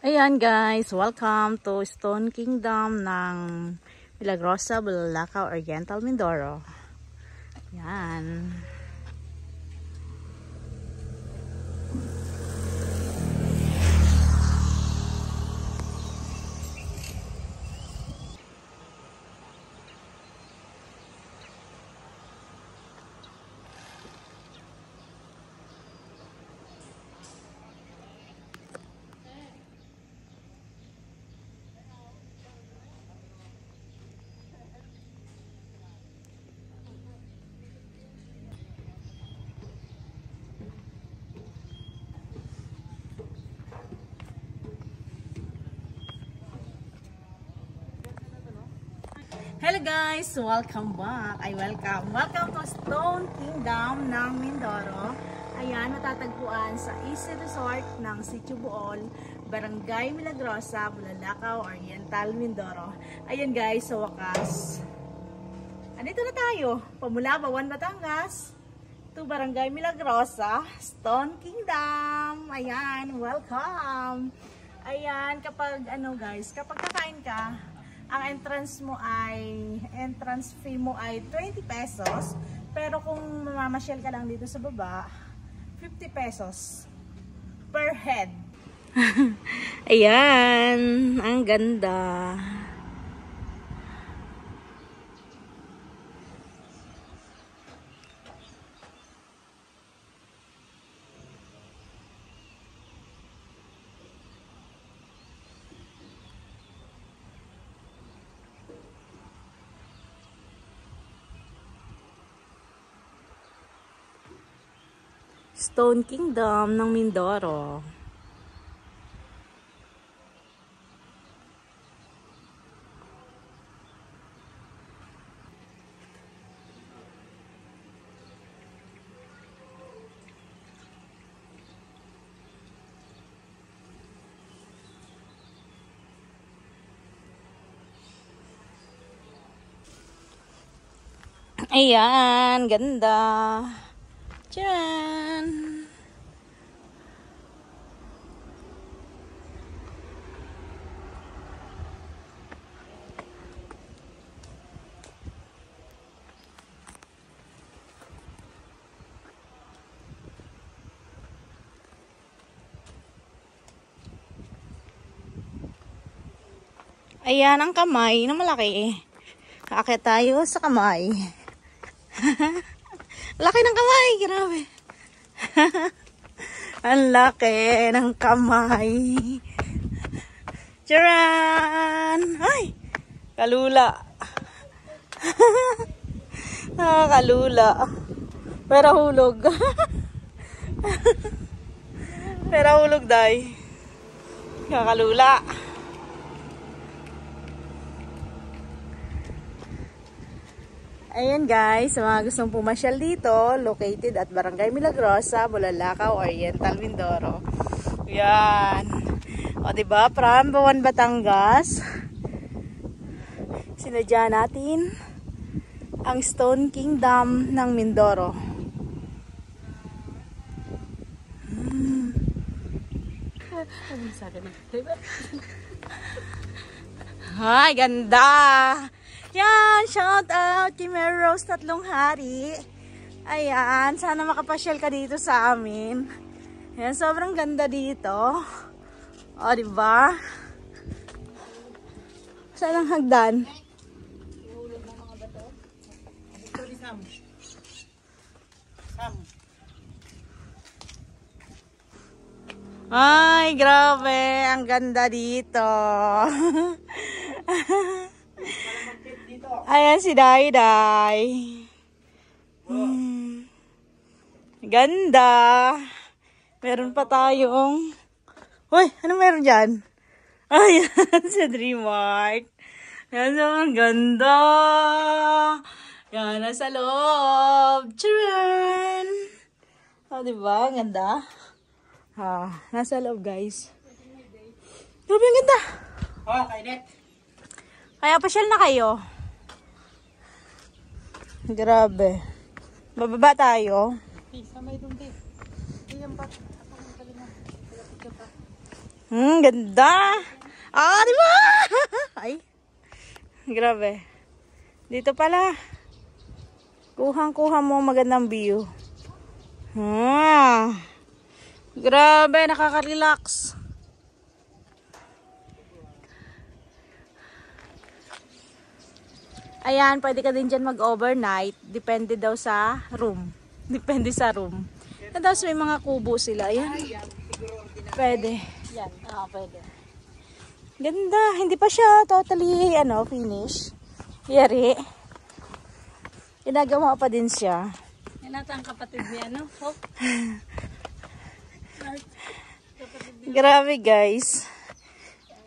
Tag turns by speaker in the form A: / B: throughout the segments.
A: Ayan guys, welcome to Stone Kingdom ng Milagrosa, Bulalakaw, Oriental, Mindoro. Ayan. Hello guys! Welcome back! Welcome to Stone Kingdom ng Mindoro. Ayan, matatagpuan sa Easy Resort ng Sitio Bohol, Barangay Milagrosa, Bulalakaw, Oriental, Mindoro. Ayan guys, sa wakas. Andito na tayo. Pamula Bawan, Batangas to Barangay Milagrosa, Stone Kingdom. Ayan, welcome! Ayan, kapag kapag kakain ka, ang entrance fee mo ay 20 pesos. Pero kung mamamasyal ka lang dito sa baba, 50 pesos per head. Ayan, ang ganda. Stone Kingdom ng Mindoro. Ayan, ganda. Tcharan! Ayan ang kamay na malaki. Aakyat tayo sa kamay. Laki ng kamay, grabe. Ang laki ng kamay. Charan! Ay! Kalula. Kalula. Pero hulog. Pero hulog day. Kakalula. Ayan guys, sa mga gustong pumasyal dito, located at Barangay Milagrosa, Bulalakaw, Oriental, Mindoro. Ayan. O diba, from Bawan, Batangas, sinadya natin ang Stone Kingdom ng Mindoro. Ay, ganda! Yan, shout out kay Mary Rose Tatlong Hari. Ayan, sana makapasyal ka dito sa amin. Ayan, sobrang ganda dito. O, diba? Saan ang hagdan? Ay, grabe. Ang ganda dito. Ayan si Dayday. Ganda. Meron pa tayong... Uy, ano meron dyan? Ayan, sa Dreamart. Ayan, sobrang ganda. Ayan, nasa loob. Tcharan! O, diba? Ganda. Nasa loob, guys. Grabe, ang ganda. Kainit. Kaya pasyal na kayo. Grabe. Bababa tayo. Ganda. Ah, di ba? Ay, grabe. Dito pala. Kuhang-kuha mo magandang view. Grabe, nakaka-relax. Ayan, pwede ka din dyan mag-overnight. Depende daw sa room. Depende sa room. Tapos may mga kubo sila. Ayan. Pwede.
B: Yan, pwede.
A: Ganda. Hindi pa siya totally, finish. Yari. Ginagawa pa din siya.
B: Yan nata ang kapatid niya, no? Oh.
A: Grabe, guys.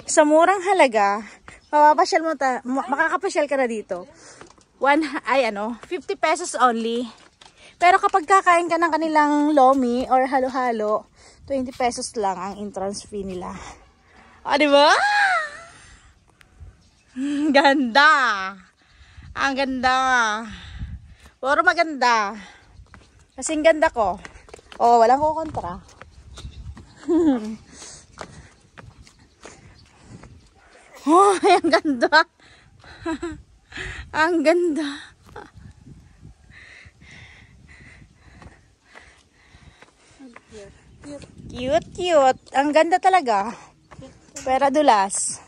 A: Sa murang halaga, mapapasyal mo makakapasyal ka na dito. 50 pesos only. Pero kapag kakain ka ng kanilang lomi or halo-halo, 20 pesos lang ang entrance fee nila. Di ba? Ganda. Ang ganda. Puro maganda. Kasing ganda ko. Walang kukontra. Ang ganda. Ang ganda. Cute, cute. Ang ganda talaga. Pero dulas.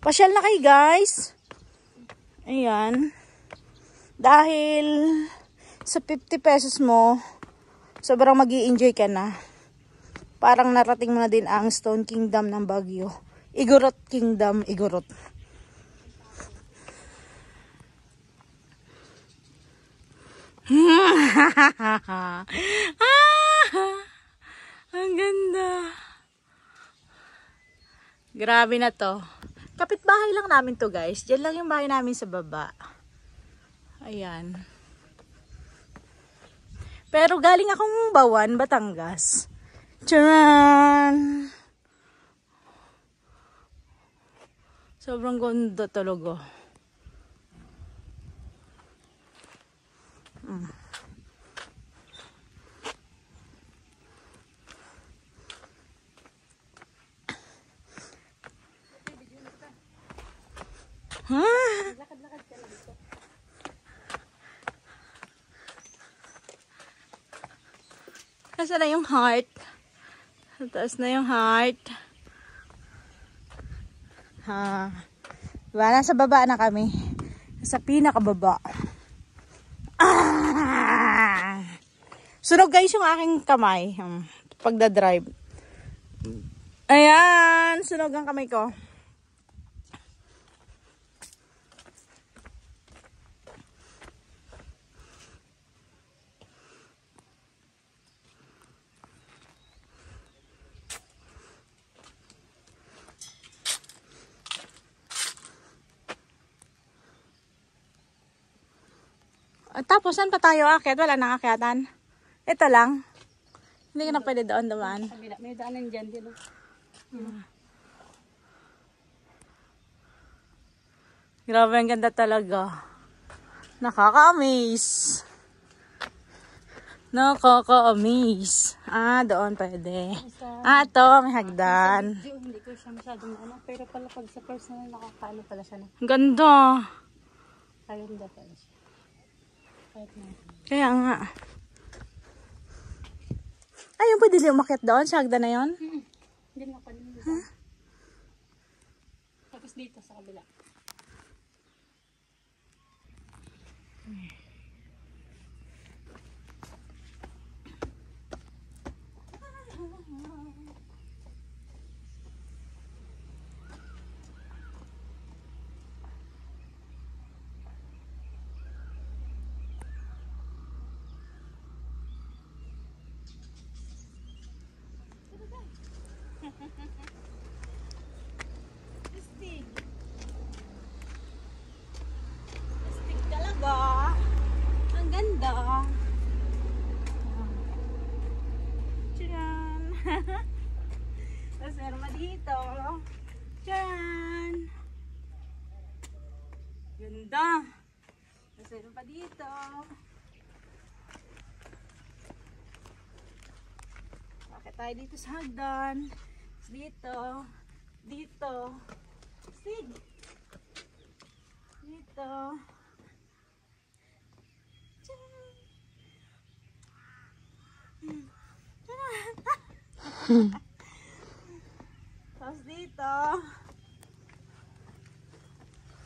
A: Pasyal na kayo, guys. Ayan. Dahil sa 50 pesos mo, sobrang mag-i-enjoy ka na. Parang narating mo na din ang Stone Kingdom ng Baguio. Igorot Kingdom, Igorot. Ang ganda. Grabe na to. Kapitbahay lang namin to, guys. Diyan lang yung bahay namin sa baba. Ayan. Pero galing akong Bawan, Batangas. Tcharan! Sobrang ganda talaga.
B: Lakad-lakad ka lang dito.
A: Nasa na yung heart? Sa taas na yung heart. Diba? Nasa baba na kami. Nasa pinakababa. Sunog, guys, yung aking kamay. Pagdadrive. Ayan. Sunog ang kamay ko. Tapos, saan pa tayo aakyat? Wala nang aakyatan. Ito lang. Hindi ka na pwede doon naman.
B: May daanan dyan.
A: Grabe, ang ganda talaga. Nakaka-amaze. Nakaka-amaze. Doon pwede. Ito, may hagdan.
B: Hindi ko siya masyadong pero pala pag sa personal nakakaano pala siya.
A: Ang ganda.
B: Kaya hindi pala siya.
A: Kaya nga. Ayun, pwede din umakyat doon sa hagdan na yun?
B: Hindi nga pa din. Tapos dito sa kabila.
A: Astig talaga. Ang ganda. Tcharan! Tapos meron pa dito. Tcharan! Ganda. Tapos meron pa dito. Kaya tayo dito sa hagdan. Dito. Dito. Sig. Dito. Tapos dito.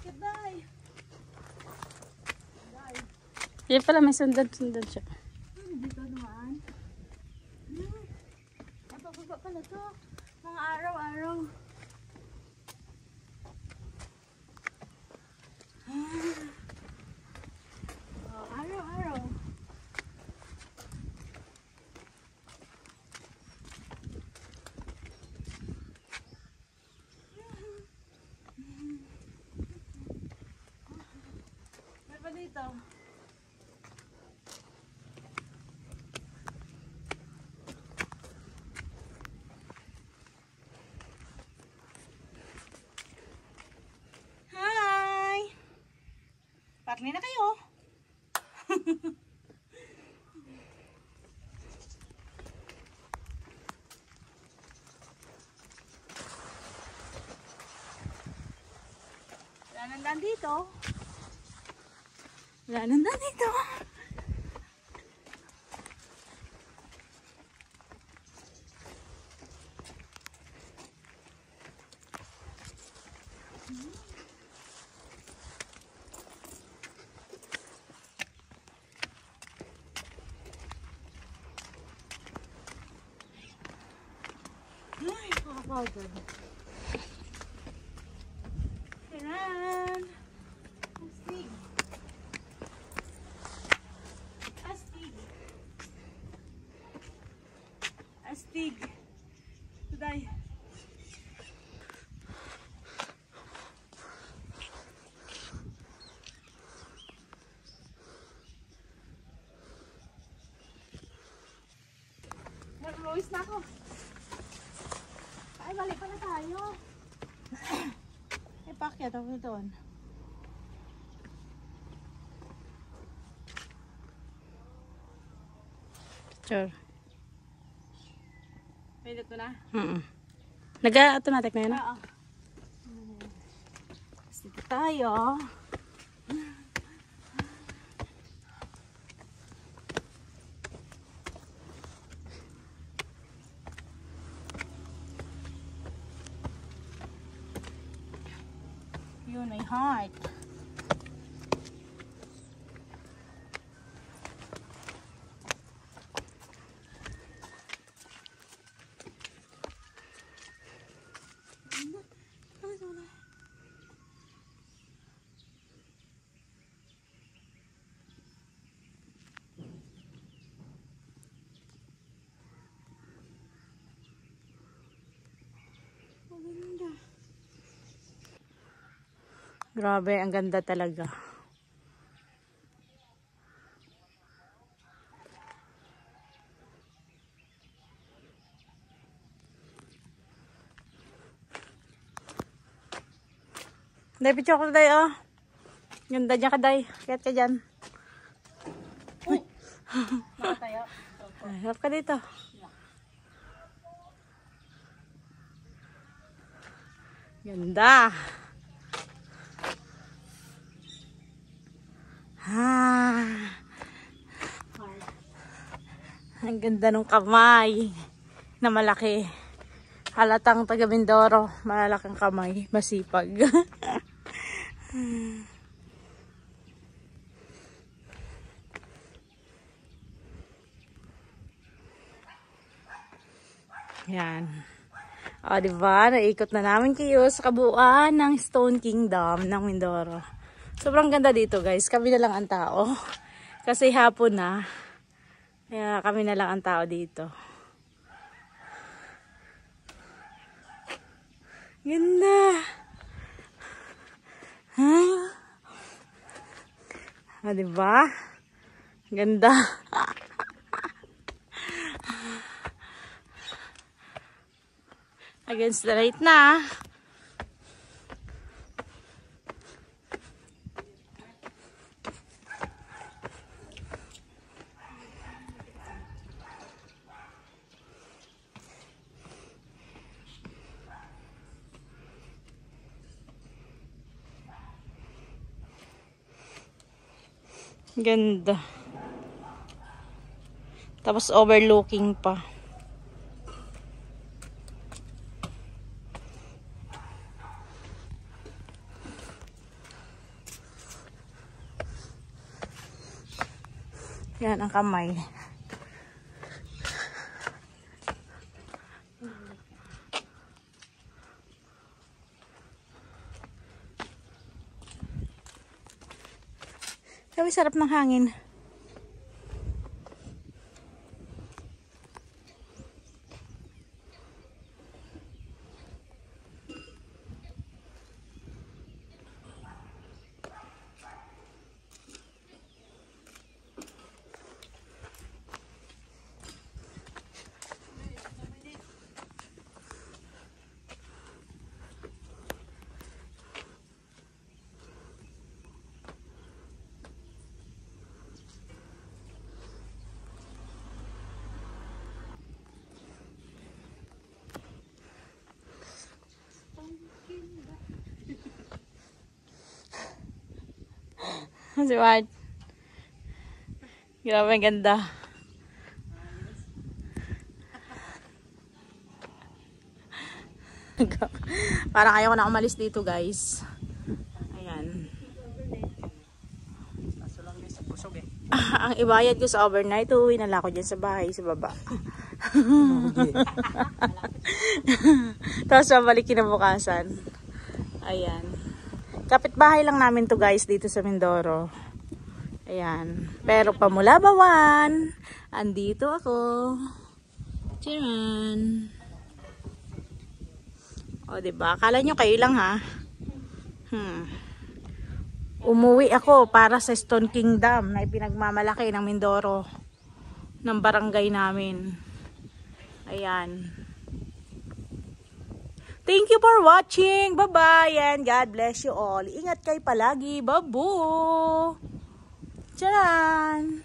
A: Kaday. Kaday.
B: Yan pala, may sundan-sundan siya.
A: Dito naman. Ay, pababa pala to. Mga araw-araw. Oh, araw-araw. May pa dito. Hi! Partner na kayo. Wala nandang dito. Wala nandang dito. Ay, kakapagod. Tiran! Astig! Astig! Astig! Tuday! Nag-rose na ako! Ay, balik pa na tayo. Ipakyat ako doon.
B: Sure.
A: Pwede ko na?
B: Nag-automatic na yun?
A: Oo. Dito tayo. Yun ay heart. Maganda.
B: Grabe, ang ganda talaga. Day, picture ko day, oh. Ganda niya ka, day. Kaya ka dyan.
A: Uy! Nakatayo.
B: Harap ka dito. Ganda. Ang ganda ng kamay na malaki. Halatang taga Mindoro, malalaking kamay, masipag. Yan. O, diba? Naikot na namin kayo sa kabuuan ng Stone Kingdom ng Mindoro. Sobrang ganda dito, guys. Kami na lang ang tao. Kasi hapon na. Kaya kami na lang ang tao dito. Ganda. Ha? O, diba? Ganda. Against the light na. Ganda. Tapos overlooking pa. Yan ang kamay. Sabi, sarap ng hangin. Si Mart. Grabe, ang ganda. Parang ayaw ko na umalis dito, guys. Ayan. Ang ibayad ko sa overnight, uwi na lang ako dyan sa bahay, sa baba. Tapos mabalik kinabukasan. Ayan. Kapitbahay lang namin to, guys, dito sa Mindoro. Ayan. Pero Pamulabawan, andito ako. Charan. O, diba? Akala nyo kayo lang, ha? Umuwi ako para sa Stone Kingdom na ipinagmamalaki ng Mindoro, ng barangay namin. Ayan. Thank you for watching. Bye-bye and God bless you all. Ingat kayo palagi. Babu! Charan!